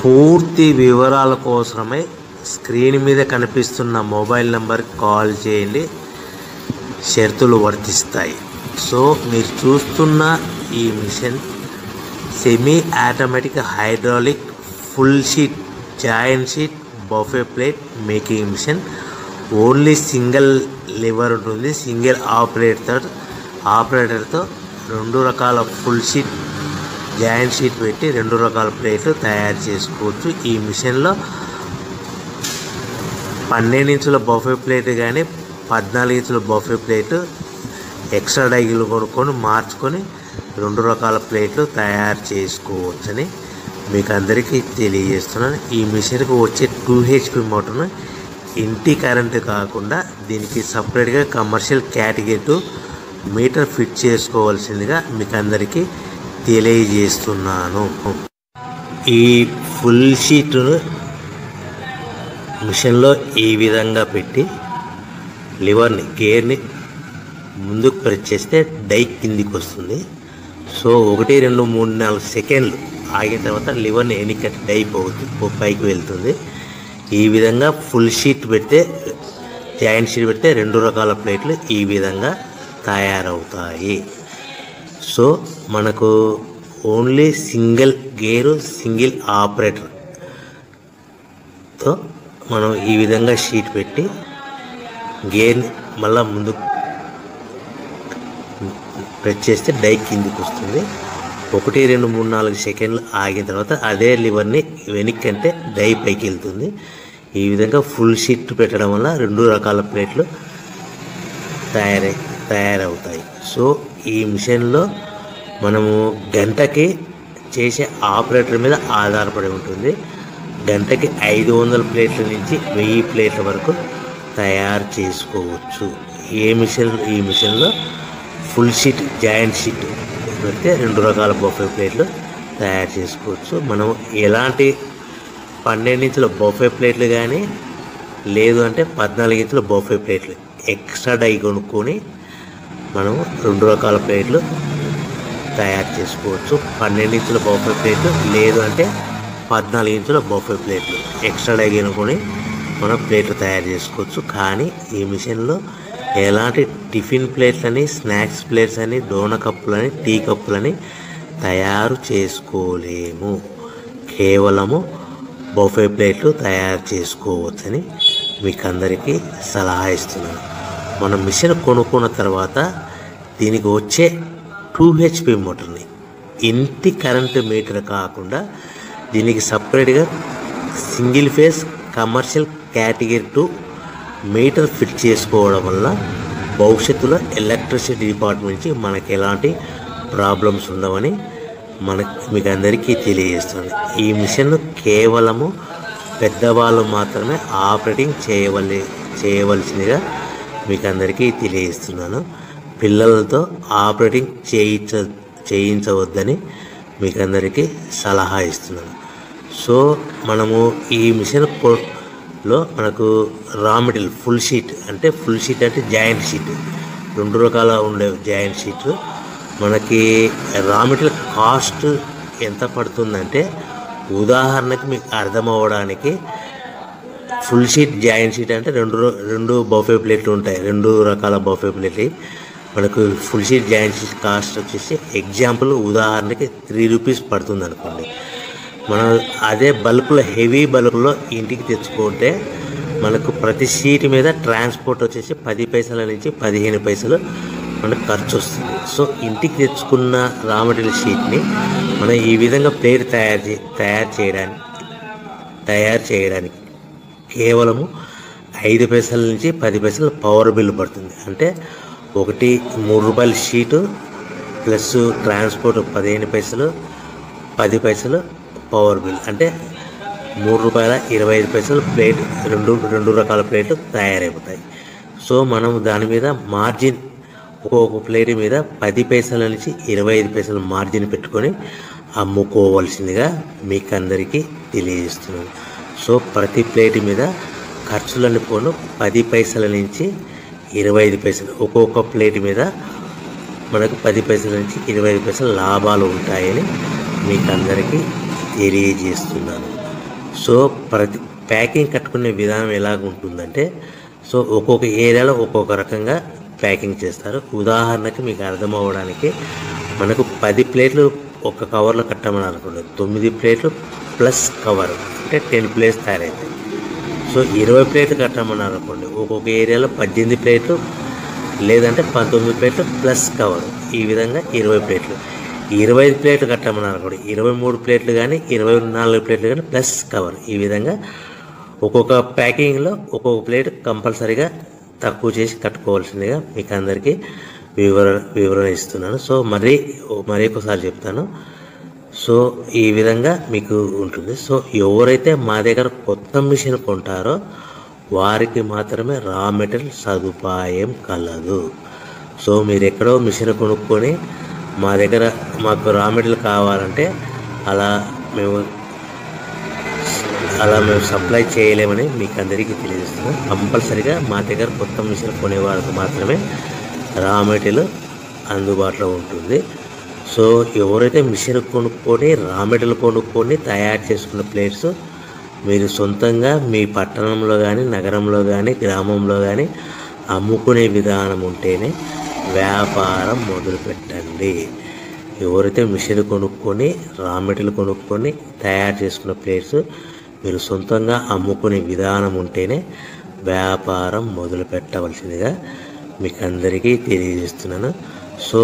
పూర్తి వివరాల కోసమై స్క్రీన్ మీద కనిపిస్తున్న మొబైల్ నంబర్కి కాల్ చేయండి. షరతులు వర్తిస్తాయి. సో మీరు చూస్తున్న ఈ machine semi automatic hydraulic full sheet joint sheet buffet plate making machine. Only single lever ఉంటుంది. సింగిల్ ఆపరేటర్తో 2 రకాల ఫుల్ షీట్ జాయింట్ షీట్ పెట్టి 2 రకాల ప్లేట్లు తయారు చేసుకోవచ్చు. ఈ మిషన్లో 12 ఇంచుల బఫే ప్లేట్ కానీ 14 ఇంచుల బఫే ప్లేటు ఎక్స్ట్రా డైలు కొనుక్కొని మార్చుకొని 2 రకాల ప్లేట్లు తయారు చేసుకోవచ్చని మీకు అందరికీ తెలియజేస్తున్నాను. ఈ మిషన్కి వచ్చే 2 HP మోటార్ను ఇంటి కరెంటు కాకుండా దీనికి సపరేట్గా కమర్షియల్ కేటగిరీ 2 మీటర్ ఫిట్ చేసుకోవాల్సిందిగా మీకు అందరికీ తెలియజేస్తున్నాను. ఈ ఫుల్ షీట్ను మిషన్లో ఈ విధంగా పెట్టి లివర్ని గేర్ని ముందుకు ప్రెస్ చేస్తే డై కిందికి వస్తుంది. సో 1 2 3 4 సెకండ్లు ఆగిన తర్వాత లివర్ని ఎన్నికట్టి డై పైకి వెళ్తుంది. ఈ విధంగా ఫుల్ షీట్ పెడితే జాయింట్ షీట్ పెడితే 2 రకాల ప్లేట్లు ఈ విధంగా తయారవుతాయి. సో మనకు ఓన్లీ సింగిల్ గేరు సింగిల్ ఆపరేటర్తో మనం ఈ విధంగా షీట్ పెట్టి గేర్ని మళ్ళీ ముందుకు ప్రెస్ చేస్తే డై కిందికి వస్తుంది. 1 2 3 4 సెకండ్లు ఆగిన తర్వాత అదే లివర్ని వెనక్కి అంటే డై పైకి వెళ్తుంది. ఈ విధంగా ఫుల్ షీట్ పెట్టడం వల్ల 2 రకాల ప్లేట్లు తయారవుతాయి. సో ఈ మిషన్లో మనము గంటకి చేసే ఆపరేటర్ మీద ఆధారపడి ఉంటుంది. గంటకి 500 ప్లేట్ల నుంచి 1000 ప్లేట్ల వరకు తయారు చేసుకోవచ్చు. ఈ మిషన్లో ఫుల్ షీట్ జాయింట్ షీట్ పెడితే 2 రకాల బఫే ప్లేట్లు తయారు చేసుకోవచ్చు. మనం ఎలాంటి 12 ఇంచుల బఫే ప్లేట్లు కానీ లేదు అంటే 14 ఇంచుల బఫే ప్లేట్లు ఎక్స్ట్రా డై కొనుక్కొని మనం 2 రకాల ప్లేట్లు తయారు చేసుకోవచ్చు. 12 ఇంచుల బఫే ప్లేట్లు లేదు అంటే 14 ఇంచుల బఫే ప్లేట్లు ఎక్స్ట్రా డై కొనుక్కొని మనం ప్లేట్లు తయారు చేసుకోవచ్చు. కానీ ఈ మిషన్లో ఎలాంటి టిఫిన్ ప్లేట్లని స్నాక్స్ ప్లేట్స్ అని డోనా కప్పులని టీ కప్పులని తయారు చేసుకోలేము. కేవలము బఫే ప్లేట్లు తయారు చేసుకోవచ్చని మీకు అందరికీ సలహా ఇస్తున్నాను. మనం మిషన్ కొనుక్కున్న తర్వాత దీనికి వచ్చే 2 HP మోటార్ని ఇంటి కరెంటు మీటర్ కాకుండా దీనికి సపరేట్గా single phase commercial category 2 metre fit చేసుకోవడం వల్ల భవిష్యత్తులో ఎలక్ట్రిసిటీ డిపార్ట్మెంట్ నుంచి మనకి ఎలాంటి ప్రాబ్లమ్స్ ఉండవని మీకు అందరికీ తెలియజేస్తుంది. ఈ మిషన్ కేవలము పెద్దవాళ్ళు మాత్రమే ఆపరేటింగ్ చేయవలసిందిగా మీకు అందరికీ తెలియజేస్తున్నాను. పిల్లలతో ఆపరేటింగ్ చేయించవద్దని మీకు అందరికీ సలహా ఇస్తున్నాను. సో మనము ఈ మిషన్లో మనకు రా మెటీరియల్ ఫుల్ షీట్ అంటే జాయింట్ షీట్ 2 రకాల ఉండే జాయింట్ షీట్ మనకి రా మెటీరియల్ కాస్ట్ ఎంత పడుతుందంటే ఉదాహరణకి మీకు అర్థమవ్వడానికి ఫుల్ షీట్ జాయింట్ షీట్ అంటే 2 బఫే ప్లేట్లు ఉంటాయి. 2 రకాల బఫే ప్లేట్లు మనకు full sheet joint sheet cost వచ్చేసి ఎగ్జాంపుల్ ఉదాహరణకి 3 రూపీస్ పడుతుంది అనుకోండి. మనం అదే బల్క్లో హెవీ బల్క్లో ఇంటికి తెచ్చుకుంటే మనకు ప్రతి షీట్ మీద ట్రాన్స్పోర్ట్ వచ్చేసి 10 పైసల నుంచి 15 పైసలు మనకు ఖర్చు వస్తుంది. సో ఇంటికి తెచ్చుకున్న రా మెటీరియల్ షీట్ని మనం ఈ విధంగా ప్లేట్ తయారు చేయడానికి కేవలము 5 పైసల నుంచి 10 పైసలు పవర్ బిల్ పడుతుంది. అంటే 3 రూపాయల షీటు ప్లస్ ట్రాన్స్పోర్ట్ 15 పైసలు 10 పైసలు పవర్ బిల్ అంటే 3 రూపాయల 25 పైసలు ప్లేట్ 2 రకాల ప్లేట్లు తయారైపోతాయి. సో మనం దాని మీద మార్జిన్ ఒక్కొక్క ప్లేట్ మీద 10 పైసల నుంచి 25 పైసలు మార్జిన్ పెట్టుకొని అమ్ముకోవాల్సిందిగా మీకు అందరికీ తెలియజేస్తున్నాను. సో ప్రతి ప్లేట్ మీద ఖర్చులను పోను 10 పైసల నుంచి 25 పైసలు ఒక్కొక్క ప్లేట్ మీద మనకు 10 పైసల నుంచి 25 పైసలు లాభాలు ఉంటాయని మీకు అందరికీ తెలియజేస్తున్నాను. సో ప్రతి ప్యాకింగ్ కట్టుకునే విధానం ఎలాగ ఉంటుందంటే, సో ఒక్కొక్క ఏరియాలో ఒక్కొక్క రకంగా ప్యాకింగ్ చేస్తారు. ఉదాహరణకి మీకు అర్థం అవ్వడానికి, మనకు 10 ప్లేట్లు ఒక కవర్లో కట్టమని అనుకోండి, 9 ప్లేట్లు ప్లస్ కవర్ అంటే 10 ప్లేట్స్ తయారవుతాయి. సో 20 ప్లేట్లు కట్టమన్నారు అనుకోండి, ఒక్కొక్క ఏరియాలో 18 ప్లేట్లు లేదంటే 19 ప్లేట్లు ప్లస్ కవర్, ఈ విధంగా 20 ప్లేట్లు. 25 ప్లేట్లు కట్టమన్నారు అనుకోండి, 23 ప్లేట్లు కానీ 24 ప్లేట్లు కానీ ప్లస్ కవర్, ఈ విధంగా ఒక్కొక్క ప్యాకింగ్లో ఒక్కొక్క ప్లేట్ కంపల్సరీగా తక్కువ చేసి కట్టుకోవాల్సిందిగా మీకు అందరికీ వివరణ ఇస్తున్నాను. సో మరి ఒకసారి చెప్తాను. సో ఈ విధంగా మీకు ఉంటుంది. సో ఎవరైతే మా దగ్గర కొత్త మిషన్ కొంటారో వారికి మాత్రమే రా మెటీరియల్ సదుపాయం కలదు. సో మీరు ఎక్కడో మిషన్ కొనుక్కొని మా దగ్గర మాకు రా మెటీరియల్ కావాలంటే అలా మేము సప్లై చేయలేమని మీకు అందరికీ తెలియజేస్తున్నాం. కంపల్సరిగా మా దగ్గర కొత్త మిషన్ కొనేవారికి మాత్రమే రా మెటీరియల్ అందుబాటులో ఉంటుంది. సో ఎవరైతే మిషన్ కొనుక్కొని రా మెటీరియల్ కొనుక్కొని తయారు చేసుకున్న ప్లేట్స్ మీరు సొంతంగా మీ పట్టణంలో కానీ నగరంలో కానీ గ్రామంలో కానీ అమ్ముకునే విధానం ఉంటేనే వ్యాపారం మొదలుపెట్టండి. ఎవరైతే మిషన్ కొనుక్కొని రా మెటీరియల్ కొనుక్కొని తయారు చేసుకున్న ప్లేట్స్ మీరు సొంతంగా అమ్ముకునే విధానం ఉంటేనే వ్యాపారం మొదలు పెట్టవలసిందిగా మీకు అందరికీ తెలియజేస్తున్నాను. సో